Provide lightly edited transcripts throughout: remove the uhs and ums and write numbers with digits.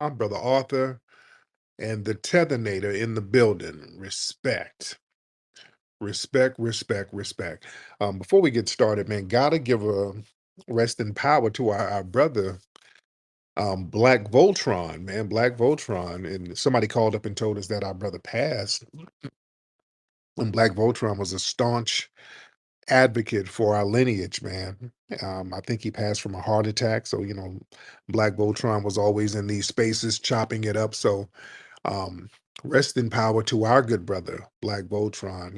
I'm Brother Arthur and the Tethernator in the building. Respect. Respect, respect, respect. Before we get started, man, gotta give a rest in power to our brother, Black Voltron, man. Black Voltron. And somebody called up and told us that our brother passed. And Black Voltron was a staunch advocate for our lineage, man. I think he passed from a heart attack. So, Black Voltron was always in these spaces chopping it up. So Um, rest in power to our good brother, Black Voltron.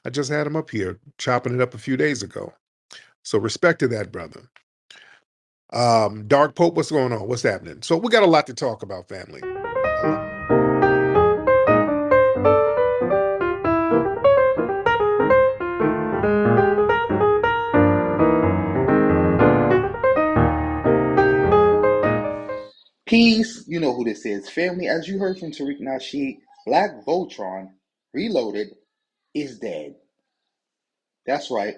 I just had him up here chopping it up a few days ago. So respect to that brother. Dark Pope, what's going on? What's happening? So we got a lot to talk about, family. A lot. Peace, you know who this is. Family, as you heard from Tariq Nasheed, Black Voltron Reloaded is dead. That's right.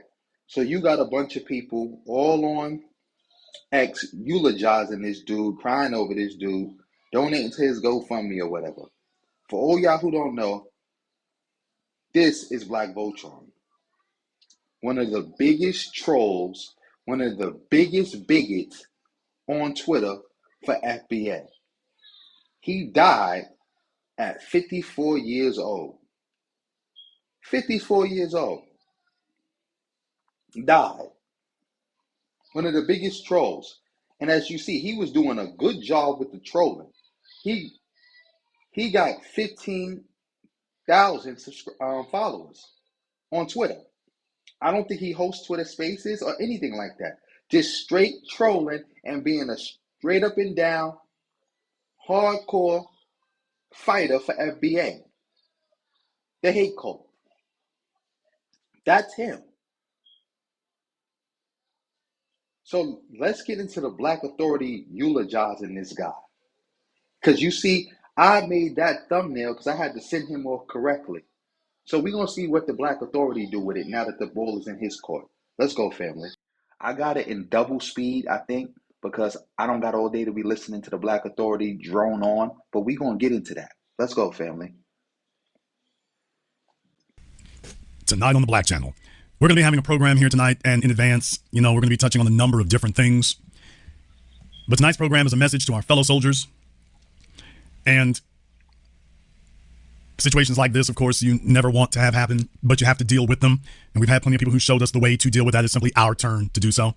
So you got a bunch of people all on X eulogizing this dude, crying over this dude, donating to his GoFundMe or whatever. For all y'all who don't know, this is Black Voltron. One of the biggest trolls, one of the biggest bigots on Twitter for FBA. He died at 54 years old. 54 years old. Died. One of the biggest trolls. And as you see, he was doing a good job with the trolling. He got 15,000 followers on Twitter. I don't think he hosts Twitter Spaces or anything like that. Just straight trolling and being a straight up and down hardcore fighter for FBA. The hate cult. That's him. So let's get into the Black Authority eulogizing this guy. Because you see, I made that thumbnail because I had to send him off correctly. So we're going to see what the Black Authority do with it now that the ball is in his court. Let's go, family. I got it in double speed, I think, because I don't got all day to be listening to the Black Authority drone on. But we're going to get into that. Let's go, family. Tonight on the Black Channel, we're going to be having a program here tonight, and in advance, we're going to be touching on a number of different things. But tonight's program is a message to our fellow soldiers. And situations like this, of course, you never want to have happen, but you have to deal with them. And we've had plenty of people who showed us the way to deal with that. It's simply our turn to do so.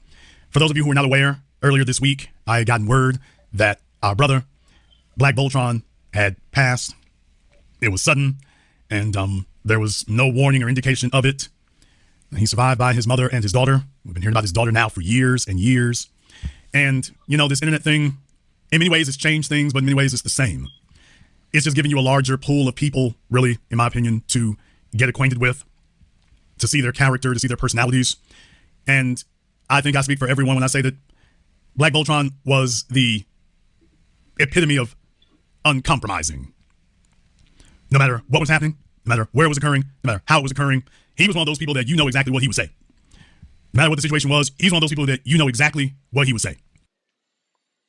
For those of you who are not aware, earlier this week, I had gotten word that our brother, Black Voltron, had passed. It was sudden, and there was no warning or indication of it. He's survived by his mother and his daughter. We've been hearing about his daughter now for years and years. And, this internet thing, in many ways, it's changed things, but in many ways, it's the same. It's just giving you a larger pool of people, really, in my opinion, to get acquainted with, to see their character, to see their personalities. And I think I speak for everyone when I say that Black Voltron was the epitome of uncompromising. No matter what was happening, no matter where it was occurring, no matter how it was occurring, he was one of those people that you know exactly what he would say. No matter what the situation was, he's one of those people that you know exactly what he would say.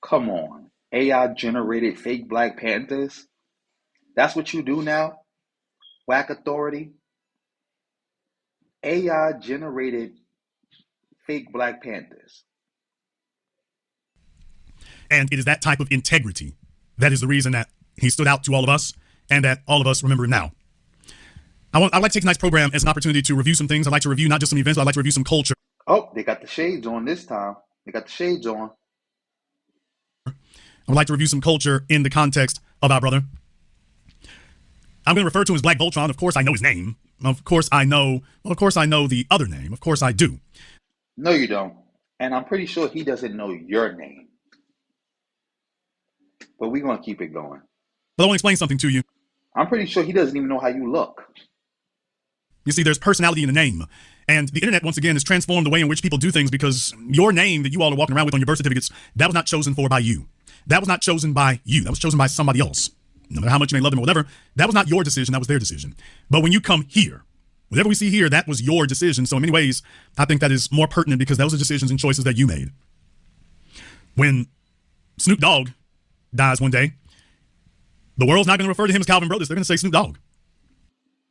Come on. AI generated fake Black Panthers? That's what you do now? Whack Authority? AI generated fake Black Panthers. And it is that type of integrity that is the reason that he stood out to all of us and that all of us remember him now. I'd like to take tonight's program as an opportunity to review some things. I'd like to review not just some events, but I'd like to review some culture. Oh, they got the shades on this time. They got the shades on. I would like to review some culture in the context of our brother. I'm going to refer to him as Black Voltron. Of course, I know his name. Of course, I know the other name. Of course, I do. No, you don't. And I'm pretty sure he doesn't know your name. But we're going to keep it going. But I want to explain something to you. I'm pretty sure he doesn't even know how you look. You see, there's personality in the name. And the internet, once again, has transformed the way in which people do things, because your name that you all are walking around with on your birth certificates, that was not chosen for by you. That was not chosen by you. That was chosen by somebody else. No matter how much you may love them or whatever, that was not your decision. That was their decision. But when you come here, whatever we see here, that was your decision. So in many ways, I think that is more pertinent because those are decisions and choices that you made. When Snoop Dogg dies one day, the world's not going to refer to him as Calvin Brothers. They're going to say Snoop Dogg.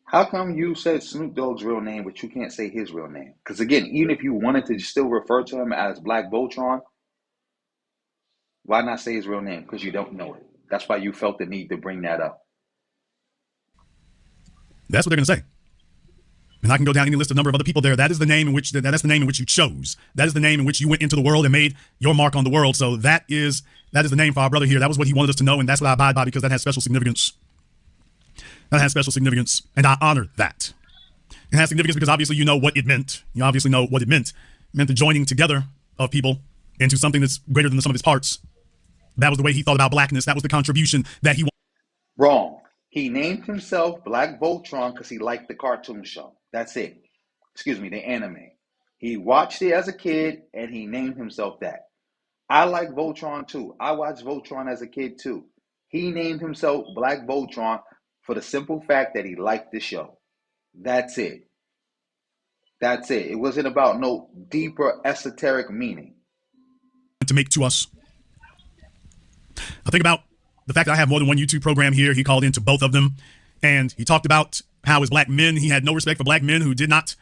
How come you said Snoop Dogg's real name, but you can't say his real name? Because again, even if you wanted to still refer to him as Black Voltron, why not say his real name? Because you don't know it. That's why you felt the need to bring that up. That's what they're going to say. And I can go down any list of number of other people there. That is the name in which that's the name in which you chose. That is the name in which you went into the world and made your mark on the world. So that is the name for our brother here. That was what he wanted us to know, and that's what I abide by because that has special significance. That has special significance, and I honor that. It has significance because obviously you know what it meant. You obviously know what it meant. It meant the joining together of people into something that's greater than the sum of its parts. That was the way he thought about blackness. That was the contribution that he wanted. Wrong. He named himself Black Voltron because he liked the cartoon show. That's it. Excuse me, the anime. He watched it as a kid and he named himself that. I like Voltron too. I watched Voltron as a kid too. He named himself Black Voltron for the simple fact that he liked the show. That's it. That's it. It wasn't about no deeper esoteric meaning. To make to us. I think about the fact that I have more than one YouTube program here. He called into both of them and he talked about how as black men, he had no respect for black men who did not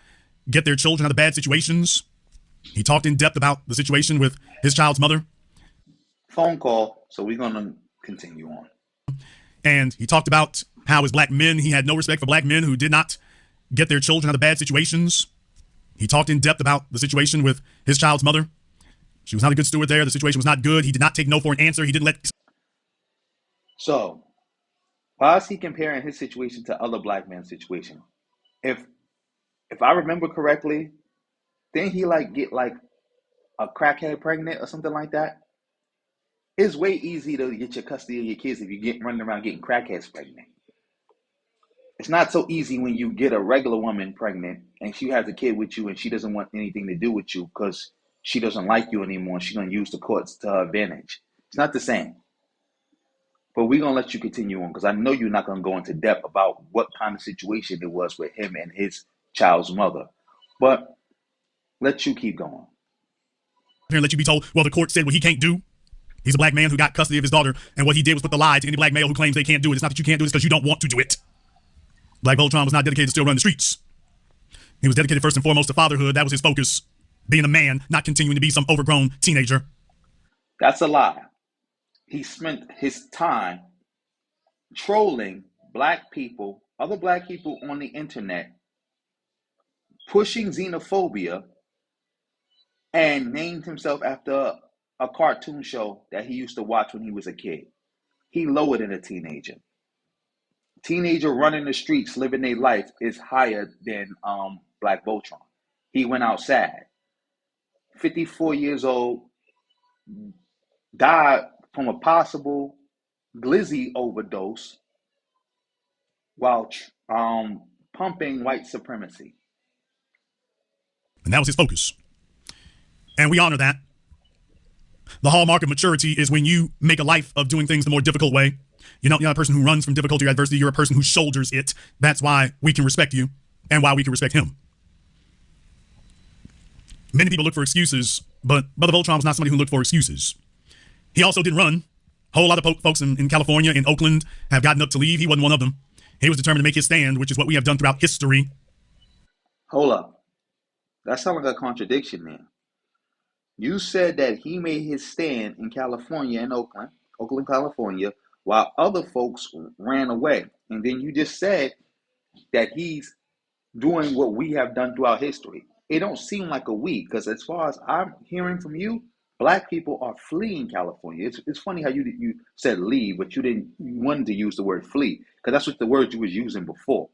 get their children out of bad situations. He talked in depth about the situation with his child's mother. Phone call, so we're going to continue on. And he talked about how as black men, he had no respect for black men who did not get their children out of bad situations. He talked in depth about the situation with his child's mother. She was not a good steward there. The situation was not good. He did not take no for an answer. He didn't let... So, why is he comparing his situation to other black men's situation? If I remember correctly, didn't he get a crackhead pregnant or something like that? It's way easy to get your custody of your kids if you get running around getting crackheads pregnant. It's not so easy when you get a regular woman pregnant and she has a kid with you and she doesn't want anything to do with you because she doesn't like you anymore. She's going to use the courts to her advantage. It's not the same. But we're going to let you continue on because I know you're not going to go into depth about what kind of situation it was with him and his child's mother. But let you keep going. Here and let you be told, well, the court said what he can't do. He's a black man who got custody of his daughter, and what he did was put the lie to any black male who claims they can't do it. It's not that you can't do it, it's because you don't want to do it. Black Voltron was not dedicated to still run the streets. He was dedicated first and foremost to fatherhood. That was his focus. Being a man, not continuing to be some overgrown teenager. That's a lie. He spent his time trolling black people, other black people on the internet, pushing xenophobia, and named himself after a cartoon show that he used to watch when he was a kid. He lower than a teenager. Teenager running the streets, living their life is higher than Black Voltron. He went out sad. 54 years old, died from a possible glizzy overdose while pumping white supremacy. And that was his focus. And we honor that. The hallmark of maturity is when you make a life of doing things the more difficult way. You're not a person who runs from difficulty or adversity. You're a person who shoulders it. That's why we can respect you and why we can respect him. Many people look for excuses, but Brother Voltron was not somebody who looked for excuses. He also didn't run. A whole lot of folks in California, in Oakland, have gotten up to leave. He wasn't one of them. He was determined to make his stand, which is what we have done throughout history. Hold up. That sounds like a contradiction, man. You said that he made his stand in California and Oakland, California, while other folks ran away. And then you just said that he's doing what we have done throughout history. It don't seem like a we, because as far as I'm hearing from you, black people are fleeing California. It's funny how you said leave, but you wanted to use the word flee, because that's what the word you was using before.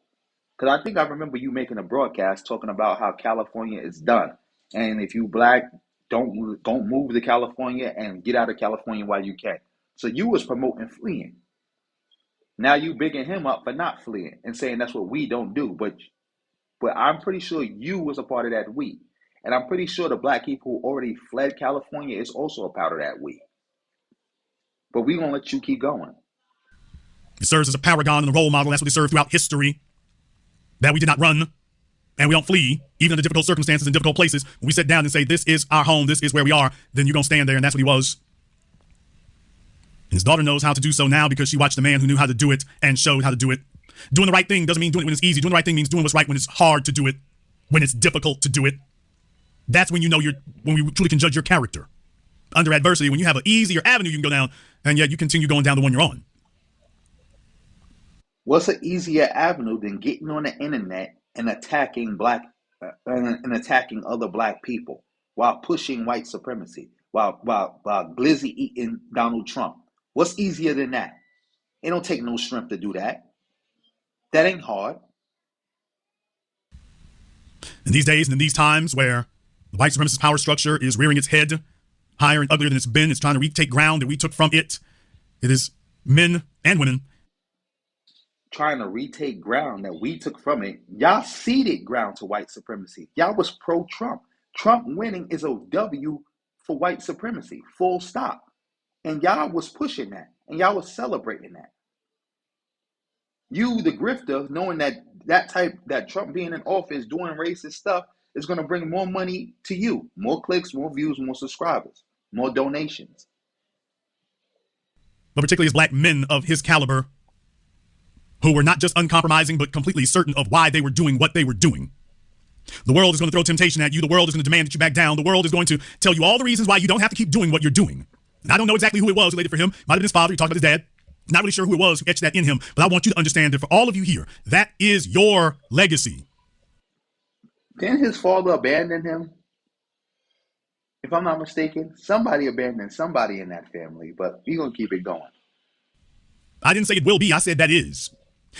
Because I think I remember you making a broadcast talking about how California is done. And if you black, don't move to California and get out of California while you can. So you was promoting fleeing. Now you bigging him up for not fleeing and saying that's what we don't do. But I'm pretty sure you was a part of that we. And I'm pretty sure the black people who already fled California is also a part of that we. But we gonna let you keep going. It serves as a paragon and a role model. That's what it served throughout history. That we did not run and we don't flee, even under difficult circumstances and difficult places. When we sit down and say, this is our home, this is where we are, then you're going to stand there, and that's what he was. And His daughter knows how to do so now because she watched a man who knew how to do it and showed how to do it. Doing the right thing doesn't mean doing it when it's easy. Doing the right thing means doing what's right when it's hard to do it, when it's difficult to do it. That's when you know when we truly can judge your character. Under adversity, when you have an easier avenue you can go down, and yet you continue going down the one you're on. What's an easier avenue than getting on the internet and attacking and attacking other black people while pushing white supremacy, while glizzy eating Donald Trump? What's easier than that? It don't take no strength to do that. That ain't hard. In these days and in these times where the white supremacist power structure is rearing its head higher and uglier than it's been, it's trying to retake ground that we took from it. It is men and women trying to retake ground that we took from it. Y'all ceded ground to white supremacy. Y'all was pro-Trump. Trump winning is a W for white supremacy, full stop. And y'all was pushing that, and y'all was celebrating that. You, the grifter, knowing that Trump being in office doing racist stuff is going to bring more money to you, more clicks, more views, more subscribers, more donations. But particularly as black men of his caliber, who were not just uncompromising, but completely certain of why they were doing what they were doing. The world is going to throw temptation at you. The world is going to demand that you back down. The world is going to tell you all the reasons why you don't have to keep doing what you're doing. And I don't know exactly who it was who laid it for him. Might have been his father. He talked about his dad. Not really sure who it was who etched that in him. But I want you to understand that for all of you here, that is your legacy. Didn't his father abandon him? If I'm not mistaken, somebody abandoned somebody in that family, but we're going to keep it going. I didn't say it will be. I said that is.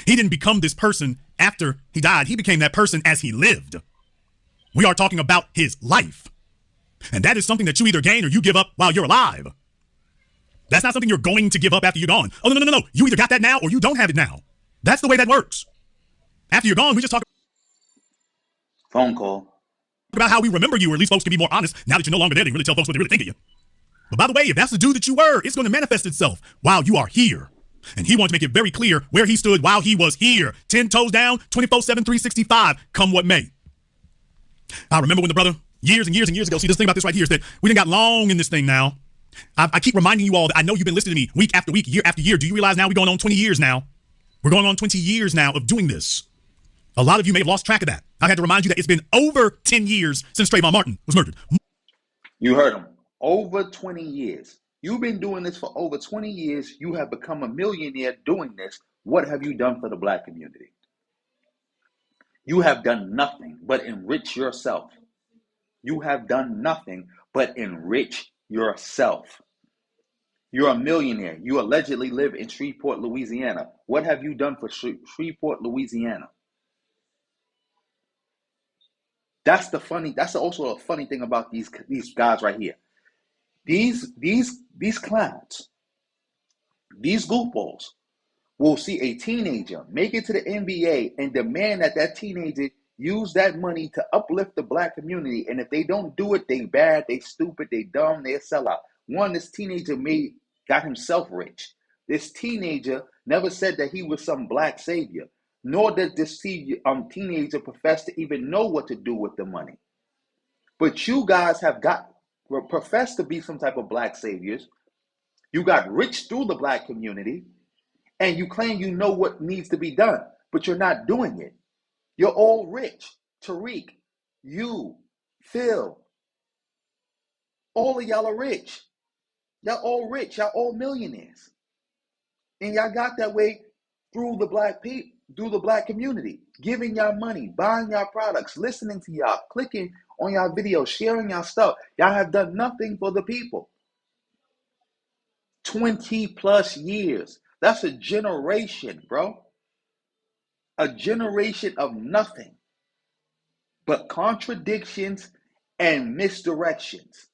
He didn't become this person after he died. He became that person as he lived. We are talking about his life. And that is something that you either gain or you give up while you're alive. That's not something you're going to give up after you're gone. Oh, no. You either got that now or you don't have it now. That's the way that works. After you're gone, we just talk phone call about how we remember you, or at least folks can be more honest. Now that you're no longer there, they can really tell folks what they really think of you. But by the way, if that's the dude that you were, it's going to manifest itself while you are here. And he wanted to make it very clear where he stood while he was here. 10 toes down, 24/7, 365, come what may. I remember when the brother, years and years and years ago, see, this thing about this right here is that we done got long in this thing now. I keep reminding you all that I know you've been listening to me week after week, year after year. Do you realize now we're going on 20 years now? We're going on 20 years now of doing this. A lot of you may have lost track of that. I had to remind you that it's been over 10 years since Trayvon Martin was murdered. You heard him. Over 20 years. You've been doing this for over 20 years. You have become a millionaire doing this. What have you done for the black community? You have done nothing but enrich yourself. You have done nothing but enrich yourself. You're a millionaire. You allegedly live in Shreveport, Louisiana. What have you done for Shreveport, Louisiana? That's also a funny thing about these guys right here. These clowns, these goofballs will see a teenager make it to the NBA and demand that teenager use that money to uplift the black community. And if they don't do it, they bad, they stupid, they dumb, they a sellout. This teenager got himself rich. This teenager never said that he was some black savior, nor did this teenager profess to even know what to do with the money. But you guys professed to be some type of black saviors. You got rich through the black community, and you claim you know what needs to be done, but you're not doing it. You're all rich. Tariq, you, Phil, all of y'all are rich. Y'all all rich. Y'all all millionaires. And y'all got that way through the black people, through the black community, giving y'all money, buying y'all products, listening to y'all, clicking on y'all videos, sharing y'all stuff. Y'all have done nothing for the people. 20 plus years. That's a generation, bro. A generation of nothing but contradictions and misdirections.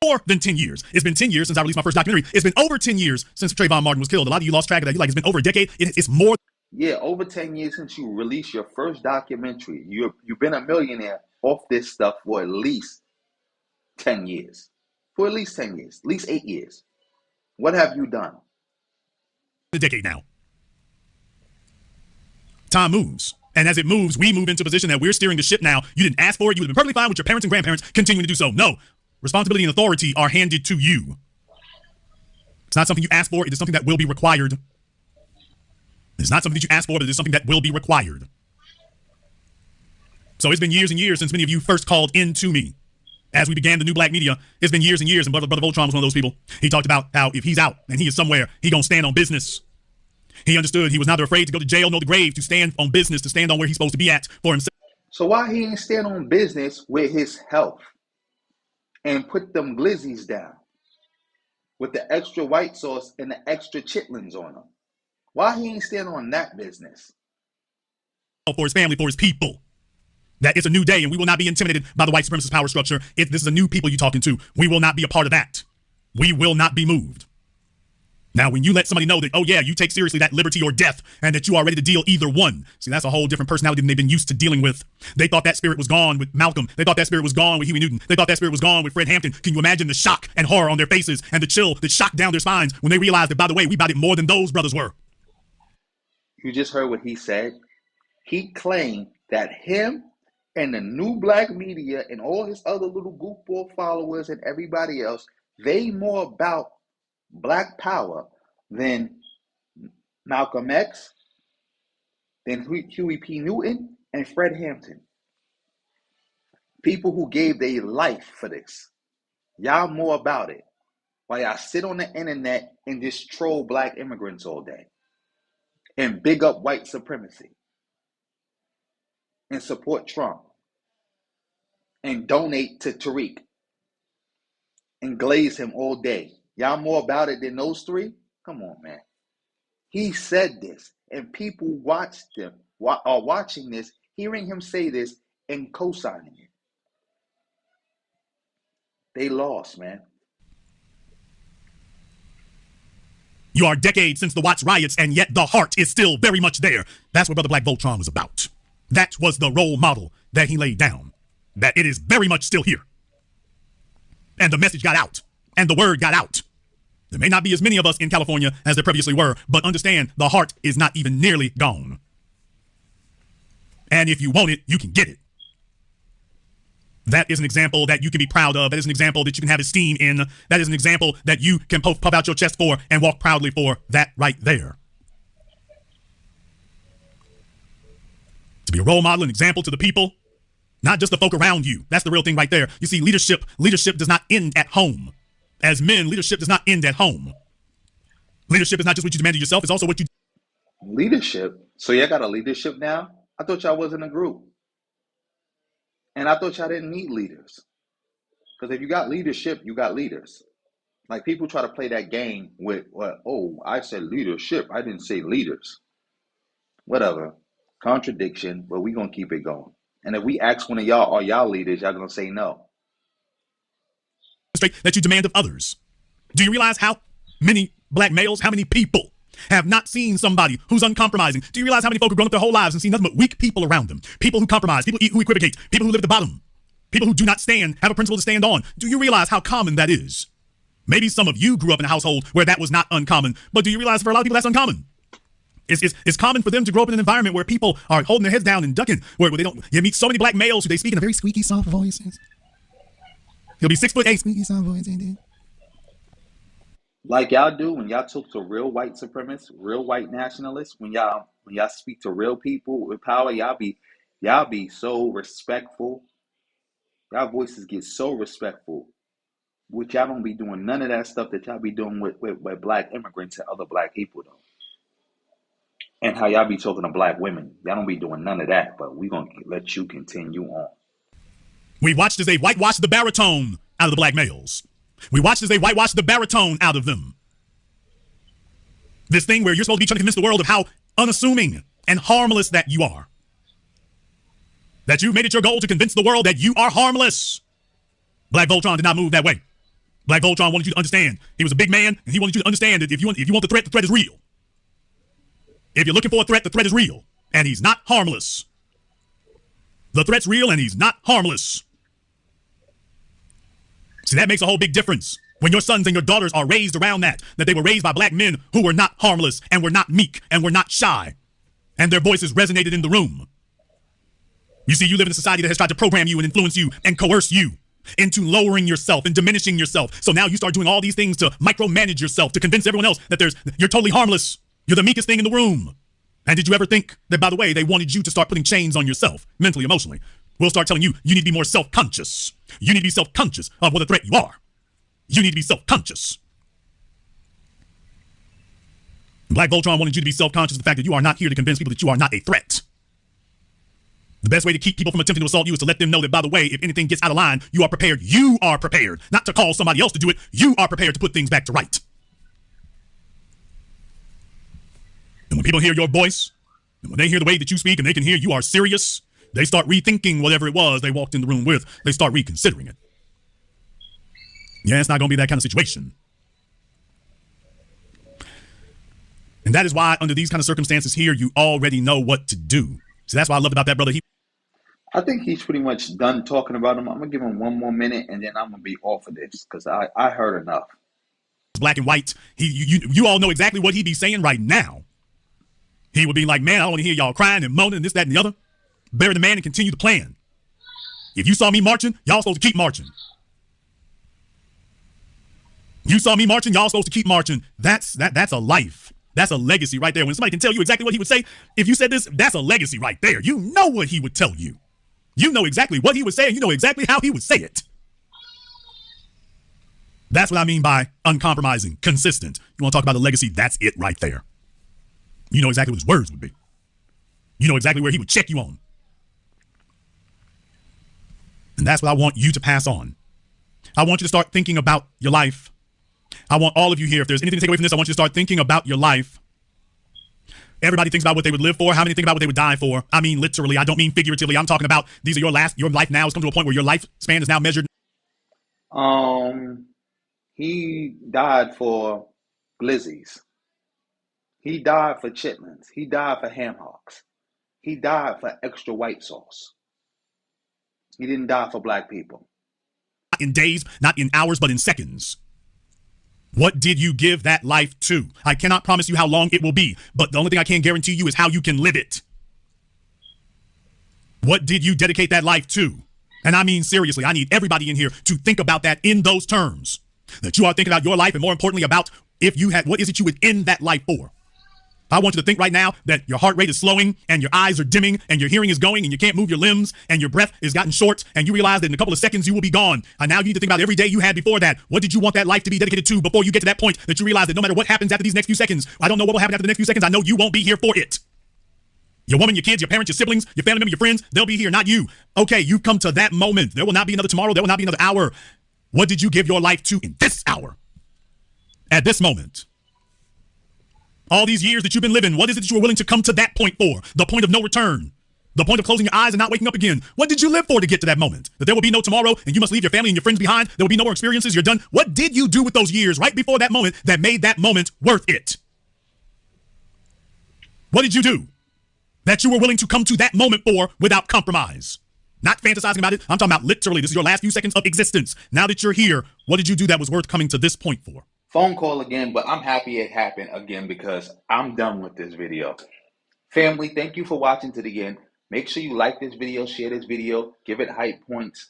More than 10 years. It's been 10 years since I released my first documentary. It's been over 10 years since Trayvon Martin was killed. A lot of you lost track of that. You're like, it's been over a decade. It's more. Yeah, over 10 years since you released your first documentary. You've been a millionaire off this stuff for at least 10 years. For at least 10 years, at least 8 years. What have you done? A decade now. Time moves. And as it moves, we move into a position that we're steering the ship now. You didn't ask for it. You would have been perfectly fine with your parents and grandparents continuing to do so. No. responsibility and authority are handed to you. It's not something you ask for. It is something that will be required. It's not something that you ask for, but it is something that will be required. So it's been years and years since many of you first called in to me. As we began the new black media, it's been years and years, and Brother Voltron was one of those people. He talked about how if he's out and he is somewhere, he gonna stand on business. He understood he was neither afraid to go to jail nor the grave, to stand on business, to stand on where he's supposed to be at for himself. So why he ain't stand on business with his health and put them glizzies down with the extra white sauce and the extra chitlins on them? Why he ain't stand on that business? For his family, for his people. That it's a new day and we will not be intimidated by the white supremacist power structure. This is a new people you're talking to. We will not be a part of that. We will not be moved. Now, when you let somebody know that, oh yeah, you take seriously that liberty or death and that you are ready to deal either one. See, that's a whole different personality than they've been used to dealing with. They thought that spirit was gone with Malcolm. They thought that spirit was gone with Huey Newton. They thought that spirit was gone with Fred Hampton. Can you imagine the shock and horror on their faces and the chill that shocked down their spines when they realized that, by the way, we about it more than those brothers were? You just heard what he said. He claimed that him and the new black media and all his other little goofball followers and everybody else, they more about black power than Malcolm X, than Huey P. Newton, and Fred Hampton. People who gave their life for this. Y'all more about it. While y'all sit on the internet and just troll black immigrants all day. And big up white supremacy. And support Trump. And donate to Tariq. And glaze him all day. Y'all more about it than those three? Come on, man. He said this. And people are watching this, hearing him say this, and co-signing it. They lost, man. You are decades since the Watts riots, and yet the heart is still very much there. That's what Brother Black Voltron was about. That was the role model that he laid down. That it is very much still here. And the message got out. And the word got out. There may not be as many of us in California as there previously were, but understand the heart is not even nearly gone. And if you want it, you can get it. That is an example that you can be proud of. That is an example that you can have esteem in. That is an example that you can puff out your chest for and walk proudly for. That right there. To be a role model, an example to the people, not just the folk around you. That's the real thing right there. You see, leadership does not end at home. As men, leadership does not end at home. Leadership is not just what you demand of yourself, it's also what you... Leadership? So y'all got a leadership now? I thought y'all wasn't a group. And I thought y'all didn't need leaders. Because if you got leadership, you got leaders. Like people try to play that game with, I said leadership. I didn't say leaders. Whatever. Contradiction, but we're going to keep it going. And if we ask one of y'all, are y'all leaders, y'all going to say no. That you demand of others. Do you realize how many black males, how many people have not seen somebody who's uncompromising? Do you realize how many folk have grown up their whole lives and seen nothing but weak people around them? People who compromise, people who equivocate, people who live at the bottom, people who do not stand, have a principle to stand on. Do you realize how common that is? Maybe some of you grew up in a household where that was not uncommon, but do you realize for a lot of people that's uncommon? It's common for them to grow up in an environment where people are holding their heads down and ducking, where they don't. You meet so many black males who they speak in a very squeaky, soft voice. He'll be 6'8", squeaky, soft voice. Like y'all do when y'all talk to real white supremacists, real white nationalists, when y'all speak to real people with power, y'all be so respectful. Y'all voices get so respectful. Which y'all don't be doing none of that stuff that y'all be doing with black immigrants and other black people though. And how y'all be talking to black women. Y'all don't be doing none of that, but we gonna let you continue on. We watched as they whitewashed the baritone out of the black males. We watched as they whitewashed the baritone out of them. This thing where you're supposed to be trying to convince the world of how unassuming and harmless that you are. That you made it your goal to convince the world that you are harmless. Black Voltron did not move that way. Black Voltron wanted you to understand. He was a big man, and he wanted you to understand that if you want the threat is real. If you're looking for a threat, the threat is real. And he's not harmless. The threat's real, and he's not harmless. See, that makes a whole big difference. When your sons and your daughters are raised around that they were raised by black men who were not harmless, and were not meek, and were not shy. And their voices resonated in the room. You see, you live in a society that has tried to program you and influence you and coerce you into lowering yourself and diminishing yourself. So now you start doing all these things to micromanage yourself, to convince everyone else that you're totally harmless. You're the meekest thing in the room. And did you ever think that, by the way, they wanted you to start putting chains on yourself, mentally, emotionally? We'll start telling you, you need to be more self-conscious. You need to be self-conscious of what a threat you are. You need to be self-conscious. Black Voltron wanted you to be self-conscious of the fact that you are not here to convince people that you are not a threat. The best way to keep people from attempting to assault you is to let them know that, by the way, if anything gets out of line, you are prepared. You are prepared. Not to call somebody else to do it. You are prepared to put things back to right. And when people hear your voice, and when they hear the way that you speak and they can hear you are serious, they start rethinking whatever it was they walked in the room with. They start reconsidering it. Yeah, it's not going to be that kind of situation. And that is why, under these kind of circumstances here, you already know what to do. So that's why I loved about that brother. I think he's pretty much done talking about him. I'm going to give him one more minute, and then I'm going to be off of this because I heard enough. Black and white. You all know exactly what he'd be saying right now. He would be like, man, I don't want to hear y'all crying and moaning and this, that, and the other. Bury the man and continue the plan. If you saw me marching, y'all supposed to keep marching. You saw me marching, y'all supposed to keep marching. That's a life. That's a legacy right there. When somebody can tell you exactly what he would say, if you said this, that's a legacy right there. You know what he would tell you. You know exactly what he would say, and you know exactly how he would say it. That's what I mean by uncompromising, consistent. You want to talk about the legacy? That's it right there. You know exactly what his words would be. You know exactly where he would check you on. And that's what I want you to pass on. I want you to start thinking about your life. I want all of you here, if there's anything to take away from this, I want you to start thinking about your life. Everybody thinks about what they would live for. How many think about what they would die for? I mean, literally. I don't mean figuratively. I'm talking about your life now has come to a point where your lifespan is now measured. He died for glizzies. He died for chitlins. He died for ham hocks. He died for extra white sauce. He didn't die for black people. Not in days, not in hours, but in seconds. What did you give that life to? I cannot promise you how long it will be, but the only thing I can guarantee you is how you can live it. What did you dedicate that life to? And I mean seriously, I need everybody in here to think about that in those terms. That you are thinking about your life, and more importantly about what is it you would end that life for? I want you to think right now that your heart rate is slowing and your eyes are dimming and your hearing is going and you can't move your limbs and your breath has gotten short and you realize that in a couple of seconds you will be gone. And now you need to think about every day you had before that. What did you want that life to be dedicated to before you get to that point that you realize that no matter what happens after these next few seconds, I don't know what will happen after the next few seconds. I know you won't be here for it. Your woman, your kids, your parents, your siblings, your family members, your friends, they'll be here, not you. Okay, you've come to that moment. There will not be another tomorrow. There will not be another hour. What did you give your life to in this hour? At this moment? All these years that you've been living, what is it that you were willing to come to that point for? The point of no return. The point of closing your eyes and not waking up again. What did you live for to get to that moment? That there will be no tomorrow and you must leave your family and your friends behind. There will be no more experiences. You're done. What did you do with those years right before that moment that made that moment worth it? What did you do that you were willing to come to that moment for without compromise? Not fantasizing about it. I'm talking about literally, this is your last few seconds of existence. Now that you're here, what did you do that was worth coming to this point for? Phone call again, but I'm happy it happened again because I'm done with this video. Family, thank you for watching to the end. Make sure you like this video, share this video, give it hype points.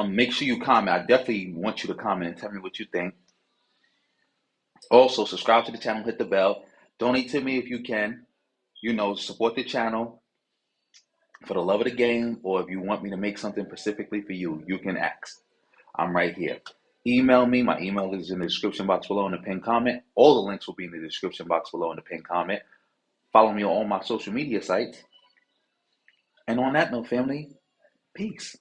Make sure you comment. I definitely want you to comment and tell me what you think. Also, subscribe to the channel, hit the bell. Donate to me if you can. Support the channel for the love of the game, or if you want me to make something specifically for you, you can ask. I'm right here. Email me. My email is in the description box below in the pinned comment. All the links will be in the description box below in the pinned comment. Follow me on all my social media sites. And on that note, family, peace.